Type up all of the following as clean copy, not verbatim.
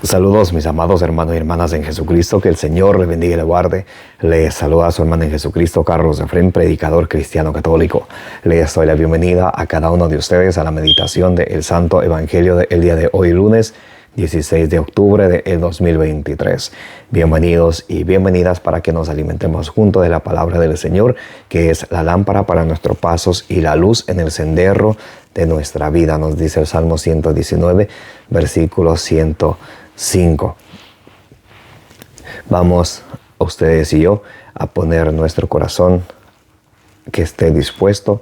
Saludos mis amados hermanos y hermanas en Jesucristo, que el Señor les bendiga y les guarde. Les saluda a su hermano en Jesucristo, Carlos Efrén, predicador cristiano católico. Les doy la bienvenida a cada uno de ustedes a la meditación del Santo Evangelio del día de hoy, lunes 16 de octubre del 2023. Bienvenidos y bienvenidas para que nos alimentemos juntos de la palabra del Señor, que es la lámpara para nuestros pasos y la luz en el sendero de nuestra vida. Nos dice el Salmo 119, versículo 105. Vamos, ustedes y yo, a poner nuestro corazón que esté dispuesto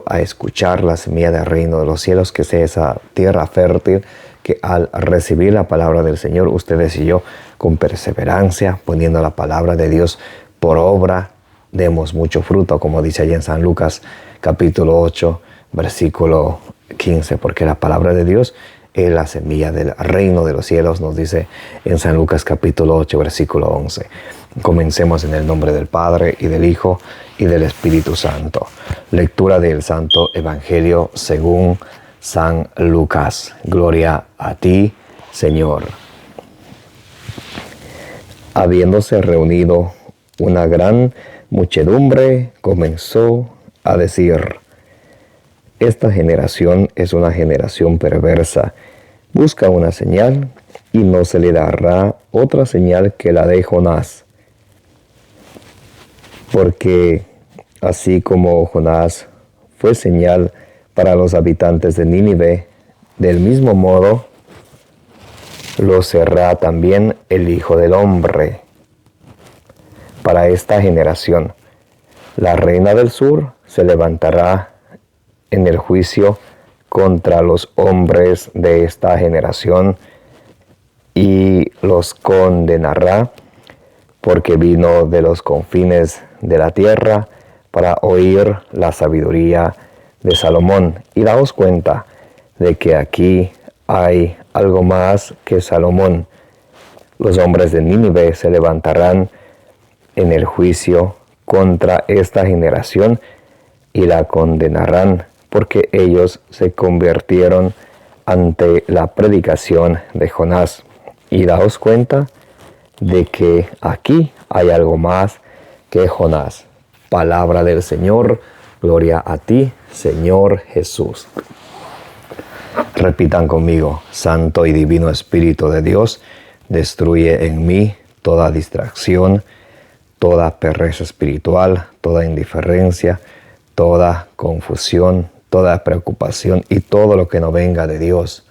a escuchar la semilla del reino de los cielos, que sea esa tierra fértil que al recibir la palabra del Señor, ustedes y yo, con perseverancia, poniendo la palabra de Dios por obra, demos mucho fruto, como dice allí en San Lucas capítulo 8, versículo 15, porque la palabra de Dios es la semilla del reino de los cielos, nos dice en San Lucas capítulo 8, versículo 11. Comencemos en el nombre del Padre, y del Hijo, y del Espíritu Santo. Lectura del Santo Evangelio según San Lucas. Gloria a ti, Señor. Habiéndose reunido una gran muchedumbre, comenzó a decir: esta generación es una generación perversa. Busca una señal, y no se le dará otra señal que la de Jonás. Porque así como Jonás fue señal para los habitantes de Nínive, del mismo modo lo será también el Hijo del Hombre para esta generación. La reina del sur se levantará en el juicio contra los hombres de esta generación y los condenará, porque vino de los confines de la tierra para oír la sabiduría de Salomón. Y daos cuenta de que aquí hay algo más que Salomón. Los hombres de Nínive se levantarán en el juicio contra esta generación y la condenarán, porque ellos se convirtieron ante la predicación de Jonás. Y daos cuenta de que aquí hay algo más que Jonás. Palabra del Señor, gloria a ti, Señor Jesús. Repitan conmigo: Santo y Divino Espíritu de Dios, destruye en mí toda distracción, toda pereza espiritual, toda indiferencia, toda confusión, toda preocupación y todo lo que no venga de Dios.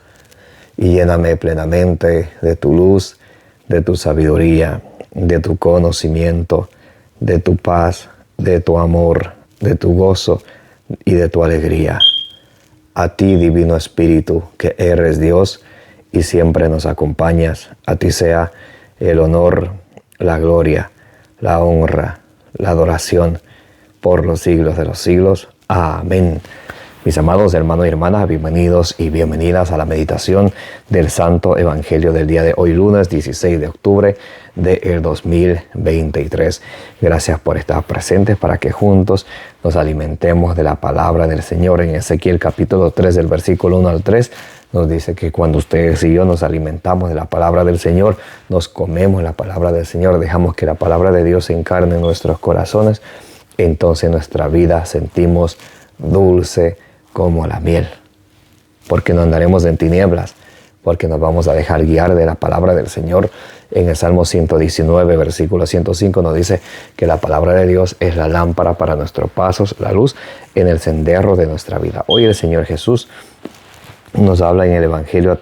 Y lléname plenamente de tu luz, de tu sabiduría, de tu conocimiento, de tu paz, de tu amor, de tu gozo y de tu alegría. A ti, Divino Espíritu, que eres Dios y siempre nos acompañas, a ti sea el honor, la gloria, la honra, la adoración por los siglos de los siglos. Amén. Mis amados hermanos y hermanas, bienvenidos y bienvenidas a la meditación del Santo Evangelio del día de hoy, lunes 16 de octubre del 2023. Gracias por estar presentes para que juntos nos alimentemos de la palabra del Señor. En Ezequiel capítulo 3, del versículo 1 al 3, nos dice que cuando ustedes y yo nos alimentamos de la palabra del Señor, nos comemos la palabra del Señor, dejamos que la palabra de Dios se encarne en nuestros corazones, entonces nuestra vida sentimos dulce como la miel, porque no andaremos en tinieblas, porque nos vamos a dejar guiar de la palabra del Señor. En el Salmo 119, versículo 105, nos dice que la palabra de Dios es la lámpara para nuestros pasos, la luz en el sendero de nuestra vida. Hoy el Señor Jesús nos habla en el Evangelio,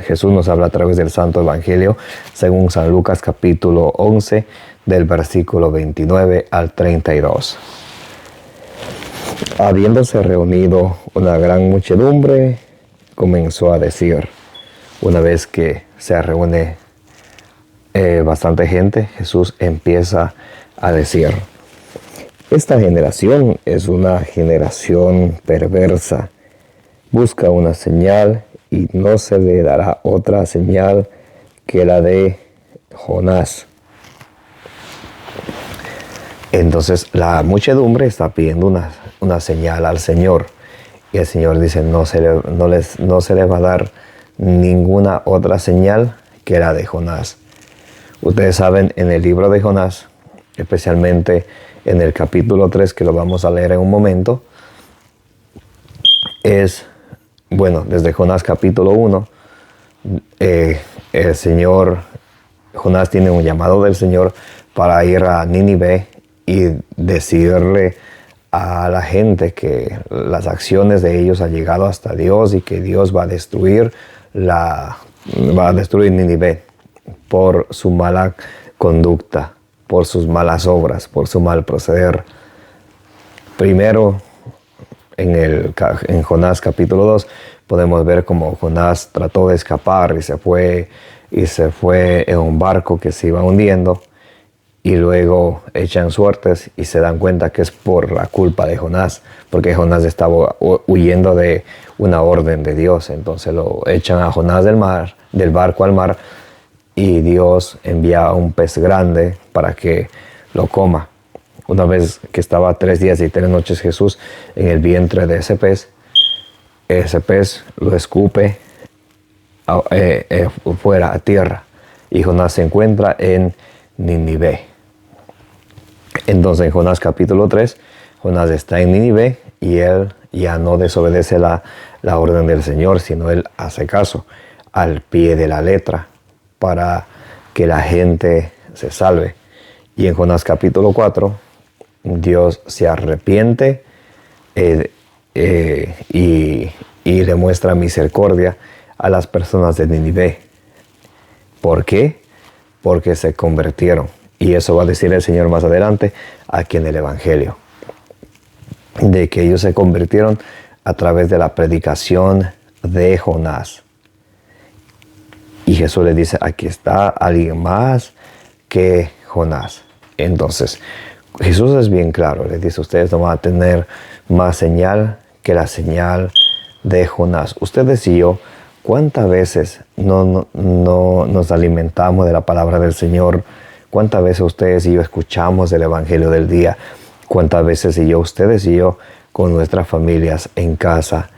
Jesús nos habla a través del Santo Evangelio, según San Lucas capítulo 11, del versículo 29 al 32. Habiéndose reunido una gran muchedumbre, comenzó a decir. Una vez que se reúne bastante gente, Jesús empieza a decir: esta generación es una generación perversa. Busca una señal, y no se le dará otra señal que la de Jonás. Entonces la muchedumbre está pidiendo una señal al Señor. Y el Señor dice, no se le va a dar ninguna otra señal que la de Jonás. Ustedes saben, en el libro de Jonás, especialmente en el capítulo 3, que lo vamos a leer en un momento, desde Jonás capítulo 1, el Señor, Jonás tiene un llamado del Señor para ir a Nínive y decirle a la gente que las acciones de ellos han llegado hasta Dios y que Dios va a destruir Nínive por su mala conducta, por sus malas obras, por su mal proceder. Primero, en Jonás capítulo 2, podemos ver cómo Jonás trató de escapar y se fue en un barco que se iba hundiendo, y luego echan suertes y se dan cuenta que es por la culpa de Jonás, porque Jonás estaba huyendo de una orden de Dios. Entonces lo echan a Jonás del barco al mar, y Dios envía a un pez grande para que lo coma. Una vez que estaba 3 días y 3 noches Jesús en el vientre de ese pez lo escupe fuera a tierra, y Jonás se encuentra en Nínive. Entonces en Jonás capítulo 3, Jonás está en Nínive y él ya no desobedece la orden del Señor, sino él hace caso al pie de la letra para que la gente se salve. Y en Jonás capítulo 4, Dios se arrepiente y le muestra misericordia a las personas de Nínive. ¿Por qué? Porque se convirtieron. Y eso va a decir el Señor más adelante aquí en el Evangelio, de que ellos se convirtieron a través de la predicación de Jonás. Y Jesús le dice, aquí está alguien más que Jonás. Entonces, Jesús es bien claro, les dice, ustedes no van a tener más señal que la señal de Jonás. Ustedes y yo, ¿cuántas veces no nos alimentamos de la palabra del Señor? ¿Cuántas veces ustedes y yo escuchamos el Evangelio del día? ¿Cuántas veces ustedes y yo, con nuestras familias en casa,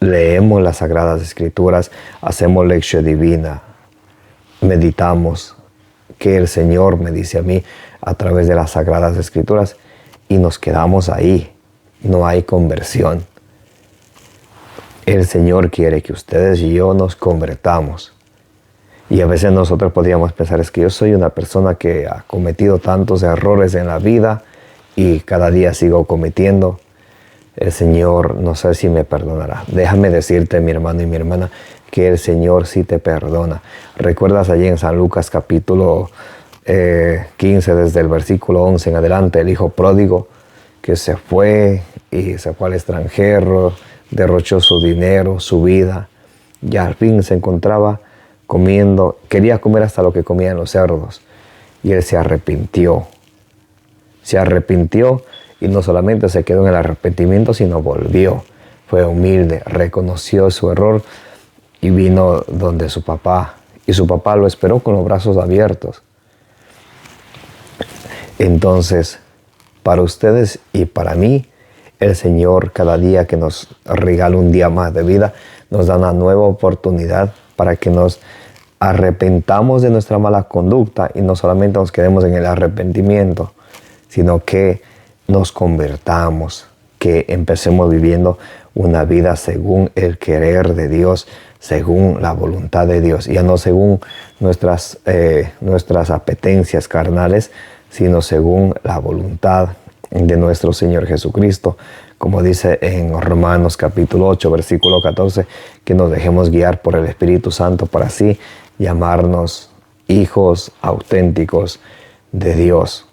leemos las Sagradas Escrituras, hacemos lección divina, meditamos que el Señor me dice a mí a través de las Sagradas Escrituras, y nos quedamos ahí? No hay conversión. El Señor quiere que ustedes y yo nos convertamos. Y a veces nosotros podríamos pensar, es que yo soy una persona que ha cometido tantos errores en la vida y cada día sigo cometiendo. El Señor no sé si me perdonará. Déjame decirte, mi hermano y mi hermana, que el Señor sí te perdona. ¿Recuerdas allí en San Lucas capítulo 15, desde el versículo 11 en adelante, el hijo pródigo que se fue al extranjero, derrochó su dinero, su vida, y al fin se encontraba comiendo, quería comer hasta lo que comían los cerdos, y él se arrepintió. Se arrepintió, y no solamente se quedó en el arrepentimiento, sino volvió. Fue humilde, reconoció su error y vino donde su papá. Y su papá lo esperó con los brazos abiertos. Entonces, para ustedes y para mí, el Señor, cada día que nos regala un día más de vida, nos da una nueva oportunidad para que nos arrepentamos de nuestra mala conducta, y no solamente nos quedemos en el arrepentimiento, sino que nos convertamos, que empecemos viviendo una vida según el querer de Dios, según la voluntad de Dios, ya no según nuestras apetencias carnales, sino según la voluntad de nuestro Señor Jesucristo, como dice en Romanos capítulo 8, versículo 14, que nos dejemos guiar por el Espíritu Santo para así llamarnos hijos auténticos de Dios.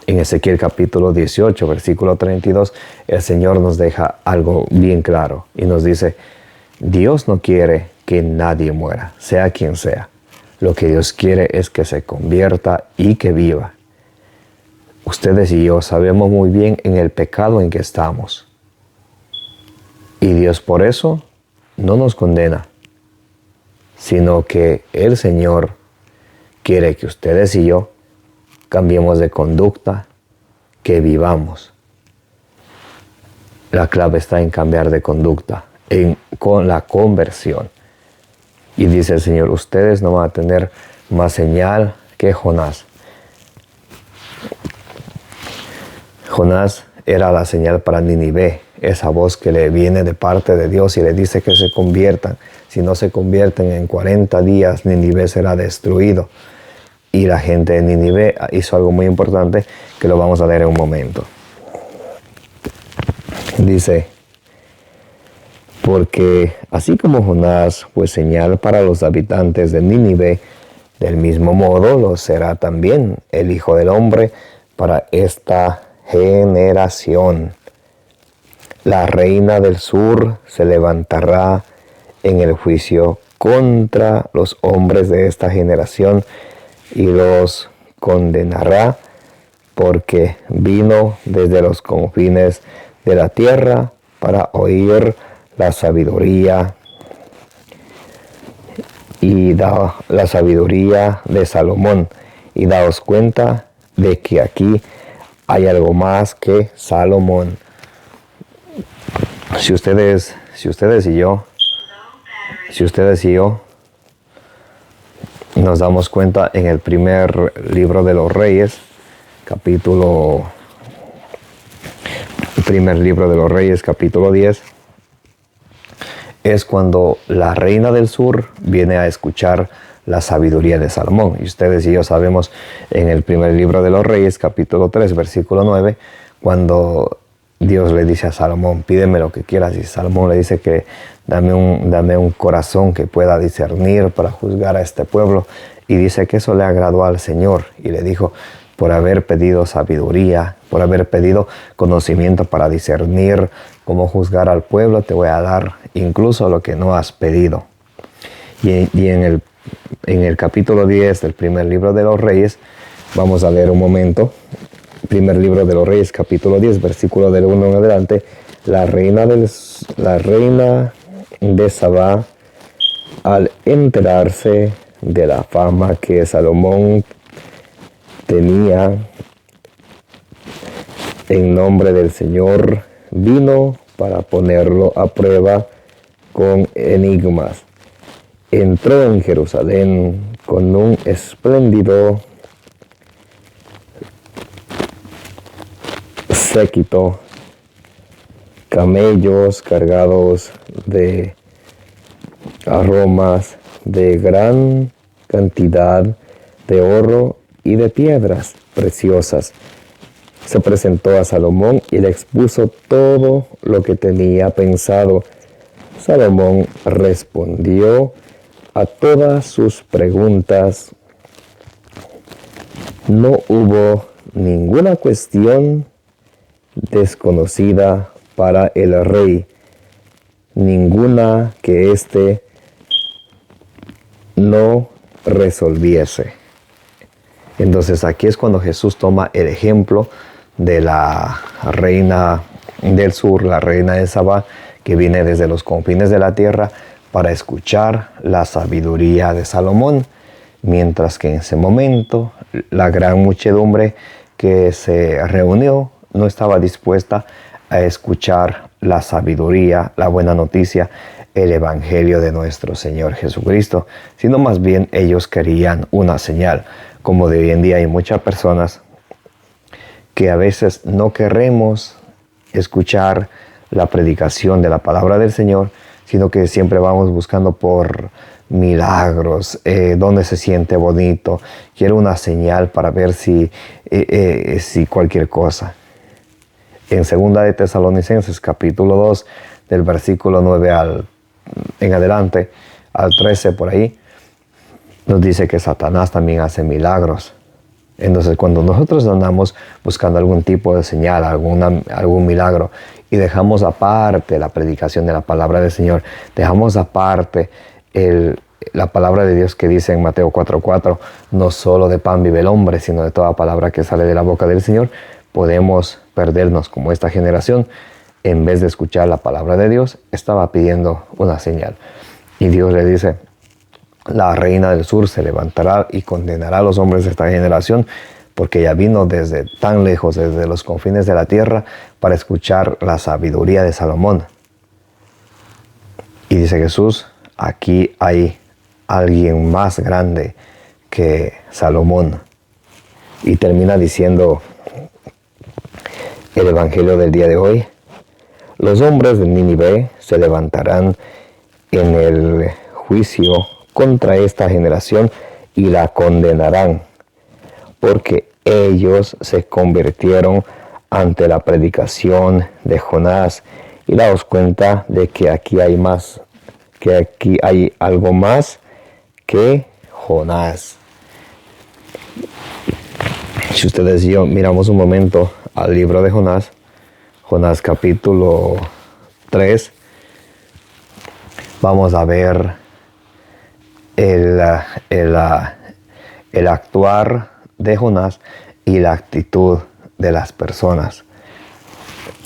En Ezequiel capítulo 18, versículo 32, el Señor nos deja algo bien claro y nos dice, Dios no quiere que nadie muera, sea quien sea. Lo que Dios quiere es que se convierta y que viva. Ustedes y yo sabemos muy bien en el pecado en que estamos. Y Dios por eso no nos condena, sino que el Señor quiere que ustedes y yo cambiemos de conducta, que vivamos. La clave está en cambiar de conducta, con la conversión. Y dice el Señor, ustedes no van a tener más señal que Jonás. Jonás era la señal para Nínive, esa voz que le viene de parte de Dios y le dice que se conviertan. Si no se convierten en 40 días, Nínive será destruido. Y la gente de Nínive hizo algo muy importante que lo vamos a leer en un momento. Dice, porque así como Jonás fue señal para los habitantes de Nínive, del mismo modo lo será también el Hijo del Hombre para esta generación. La reina del sur se levantará en el juicio contra los hombres de esta generación y los condenará porque vino desde los confines de la tierra para oír la sabiduría la sabiduría de Salomón. Y daos cuenta de que aquí hay algo más que Salomón. Si ustedes y yo nos damos cuenta en el primer libro de los Reyes, primer libro de los Reyes, capítulo 10, es cuando la reina del sur viene a escuchar la sabiduría de Salomón. Y ustedes y yo sabemos en el primer libro de los Reyes, capítulo 3, versículo 9, cuando Dios le dice a Salomón, pídeme lo que quieras. Y Salomón le dice que dame un corazón que pueda discernir para juzgar a este pueblo. Y dice que eso le agradó al Señor. Y le dijo, por haber pedido sabiduría, por haber pedido conocimiento para discernir cómo juzgar al pueblo, te voy a dar incluso lo que no has pedido. Y en el capítulo 10 del primer libro de los Reyes, vamos a leer un momento. Primer libro de los Reyes, capítulo 10, versículo del 1 en adelante. La reina de Sabá, al enterarse de la fama que Salomón tenía en nombre del Señor, vino para ponerlo a prueba con enigmas. Entró en Jerusalén con un espléndido séquito, camellos cargados de aromas, de gran cantidad de oro y de piedras preciosas. Se presentó a Salomón y le expuso todo lo que tenía pensado. Salomón respondió a todas sus preguntas. No hubo ninguna cuestión desconocida para el rey, ninguna que éste no resolviese. Entonces aquí es cuando Jesús toma el ejemplo de la reina del sur, la reina de Sabá, que viene desde los confines de la tierra para escuchar la sabiduría de Salomón, mientras que en ese momento la gran muchedumbre que se reunió no estaba dispuesta a escuchar la sabiduría, la buena noticia, el evangelio de nuestro Señor Jesucristo, sino más bien ellos querían una señal. Como de hoy en día hay muchas personas que a veces no queremos escuchar la predicación de la palabra del Señor, sino que siempre vamos buscando por milagros, donde se siente bonito. Quiero una señal para ver si cualquier cosa. En 2 de Tesalonicenses, capítulo 2, del versículo 9 en adelante, al 13 por ahí, nos dice que Satanás también hace milagros. Entonces, cuando nosotros andamos buscando algún tipo de señal, algún milagro, y dejamos aparte la predicación de la palabra del Señor, dejamos aparte la palabra de Dios que dice en Mateo 4:4, no solo de pan vive el hombre, sino de toda palabra que sale de la boca del Señor, podemos perdernos como esta generación. En vez de escuchar la palabra de Dios, estaba pidiendo una señal. Y Dios le dice, la reina del sur se levantará y condenará a los hombres de esta generación, porque ella vino desde tan lejos, desde los confines de la tierra, para escuchar la sabiduría de Salomón. Y dice Jesús, aquí hay alguien más grande que Salomón. Y termina diciendo el Evangelio del día de hoy: los hombres de Nínive se levantarán en el juicio contra esta generación y la condenarán, porque ellos se convirtieron ante la predicación de Jonás. Y daos cuenta de que aquí hay más, que aquí hay algo más que Jonás. Si ustedes y yo miramos un momento al libro de Jonás, Jonás capítulo 3, vamos a ver el actuar de Jonás y la actitud de las personas.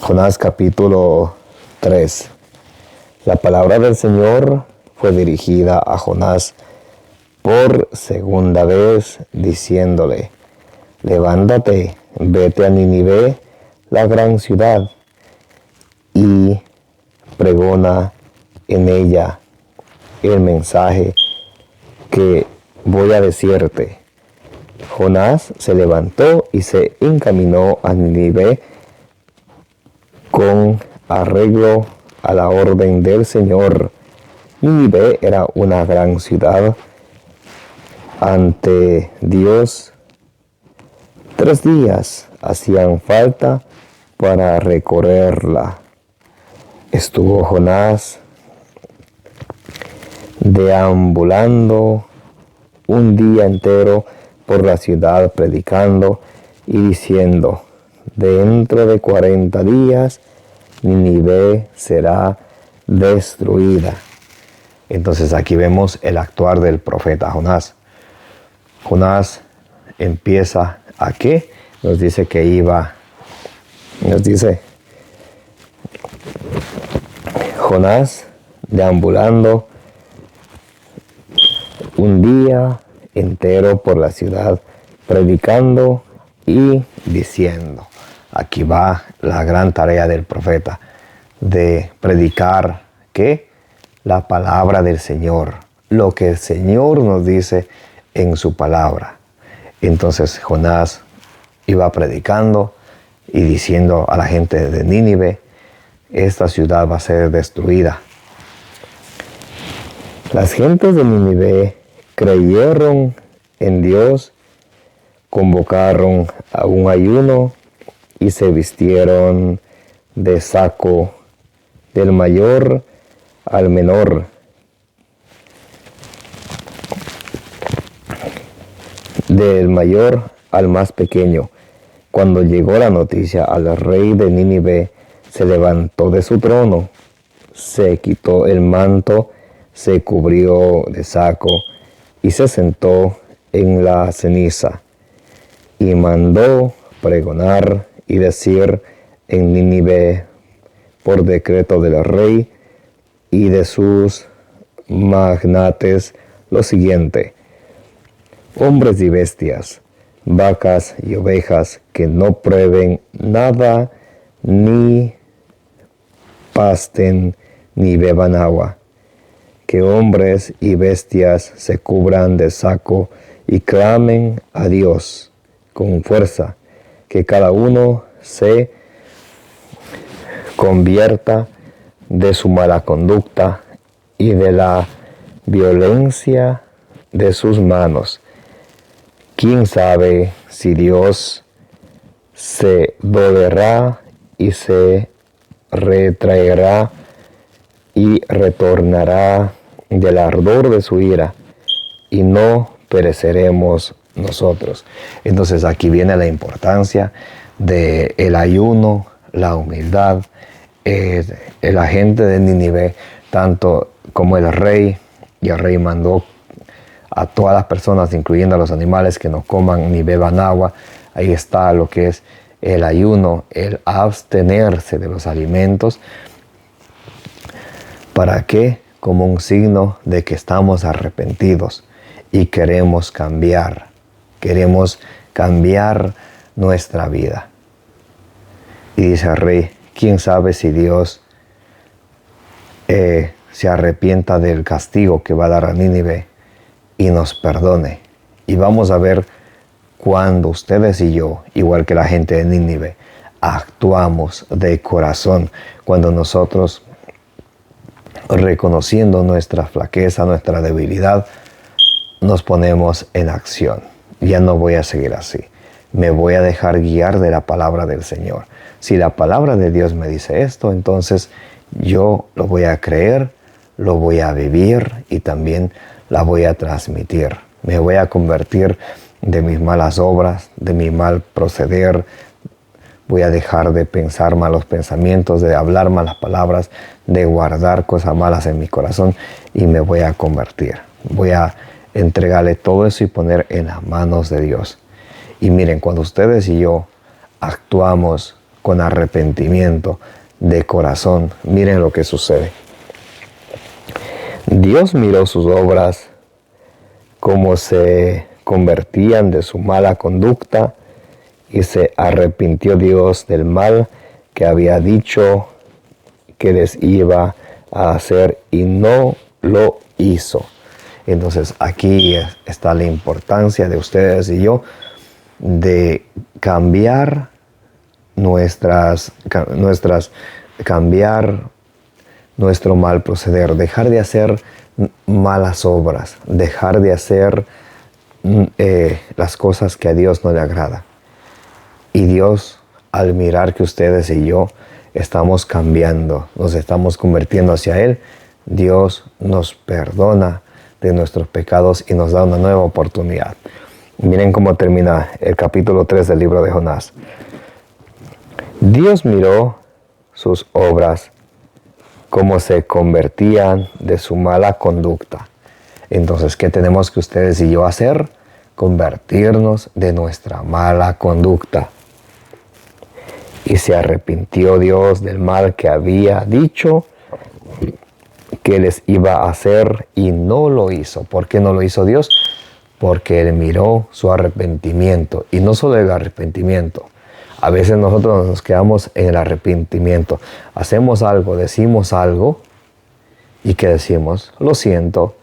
Jonás capítulo 3. La palabra del Señor fue dirigida a Jonás por segunda vez, diciéndole: levántate, vete a Nínive, la gran ciudad, y pregona en ella el mensaje que voy a decirte. Jonás se levantó y se encaminó a Nínive con arreglo a la orden del Señor. Nínive era una gran ciudad ante Dios. 3 días hacían falta para recorrerla. Estuvo Jonás deambulando un día entero por la ciudad, predicando y diciendo: dentro de 40 días Nínive será destruida. Entonces aquí vemos el actuar del profeta Jonás. Jonás empieza a qué? Nos dice que iba, nos dice Jonás deambulando un día entero por la ciudad, predicando y diciendo. Aquí va la gran tarea del profeta, de predicar ¿qué? La palabra del Señor, lo que el Señor nos dice en su palabra. Entonces Jonás iba predicando y diciendo a la gente de Nínive: esta ciudad va a ser destruida. Las gentes de Nínive creyeron en Dios, convocaron a un ayuno y se vistieron de saco, del mayor al menor. Del mayor al más pequeño. Cuando llegó la noticia al rey de Nínive, se levantó de su trono, se quitó el manto, se cubrió de saco y se sentó en la ceniza, y mandó pregonar y decir en Nínive por decreto del rey y de sus magnates lo siguiente: hombres y bestias, vacas y ovejas que no prueben nada, ni pasten, ni beban agua. Que hombres y bestias se cubran de saco y clamen a Dios con fuerza. Que cada uno se convierta de su mala conducta y de la violencia de sus manos. ¿Quién sabe si Dios se dolerá y se retraerá y retornará del ardor de su ira, y no pereceremos nosotros? Entonces aquí viene la importancia del ayuno, la humildad. La gente de Nínive, tanto como el rey, y el rey mandó a todas las personas, incluyendo a los animales, que no coman ni beban agua. Ahí está lo que es el ayuno, el abstenerse de los alimentos. ¿Para qué? Como un signo de que estamos arrepentidos y queremos cambiar nuestra vida. Y dice el rey: ¿quién sabe si Dios se arrepienta del castigo que va a dar a Nínive y nos perdone. Y vamos a ver cuando ustedes y yo, igual que la gente de Nínive, actuamos de corazón, cuando nosotros, reconociendo nuestra flaqueza, nuestra debilidad, nos ponemos en acción. Ya no voy a seguir así. Me voy a dejar guiar de la palabra del Señor. Si la palabra de Dios me dice esto, entonces yo lo voy a creer, lo voy a vivir y también la voy a transmitir. Me voy a convertir de mis malas obras, de mi mal proceder. Voy a dejar de pensar malos pensamientos, de hablar malas palabras, de guardar cosas malas en mi corazón y me voy a convertir. Voy a entregarle todo eso y poner en las manos de Dios. Y miren, cuando ustedes y yo actuamos con arrepentimiento de corazón, miren lo que sucede. Dios miró sus obras, cómo se convertían de su mala conducta, y se arrepintió Dios del mal que había dicho que les iba a hacer y no lo hizo. Entonces aquí está la importancia de ustedes y yo de cambiar cambiar nuestro mal proceder, dejar de hacer malas obras, dejar de hacer las cosas que a Dios no le agrada. Y Dios, al mirar que ustedes y yo estamos cambiando, nos estamos convirtiendo hacia Él, Dios nos perdona de nuestros pecados y nos da una nueva oportunidad. Miren cómo termina el capítulo 3 del libro de Jonás. Dios miró sus obras, cómo se convertían de su mala conducta. Entonces, ¿qué tenemos que ustedes y yo hacer? Convertirnos de nuestra mala conducta. Y se arrepintió Dios del mal que había dicho que les iba a hacer y no lo hizo. ¿Por qué no lo hizo Dios? Porque Él miró su arrepentimiento. Y no solo el arrepentimiento. A veces nosotros nos quedamos en el arrepentimiento. Hacemos algo, decimos algo. ¿Y qué decimos? Lo siento,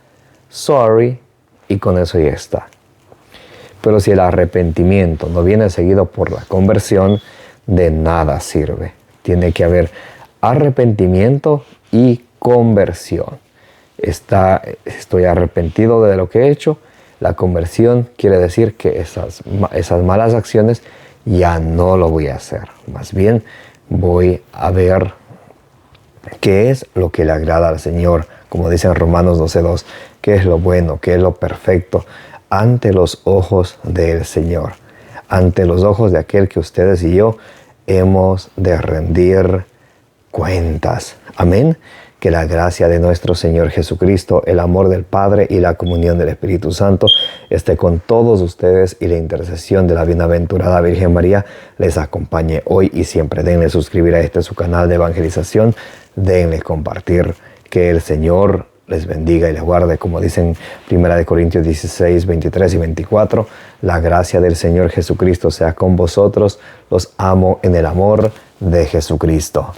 sorry, y con eso ya está. Pero si el arrepentimiento no viene seguido por la conversión, de nada sirve. Tiene que haber arrepentimiento y conversión. Estoy arrepentido de lo que he hecho. La conversión quiere decir que esas malas acciones ya no lo voy a hacer. Más bien voy a ver qué es lo que le agrada al Señor. Como dice en Romanos 12:2, qué es lo bueno, qué es lo perfecto ante los ojos del Señor. Ante los ojos de aquel que ustedes y yo hemos de rendir cuentas. Amén. Que la gracia de nuestro Señor Jesucristo, el amor del Padre y la comunión del Espíritu Santo esté con todos ustedes y la intercesión de la bienaventurada Virgen María les acompañe hoy y siempre. Denle suscribir a su canal de evangelización. Denle compartir. Que el Señor les bendiga y les guarde, como dicen 1 Corintios 16, 23 y 24. La gracia del Señor Jesucristo sea con vosotros. Los amo en el amor de Jesucristo.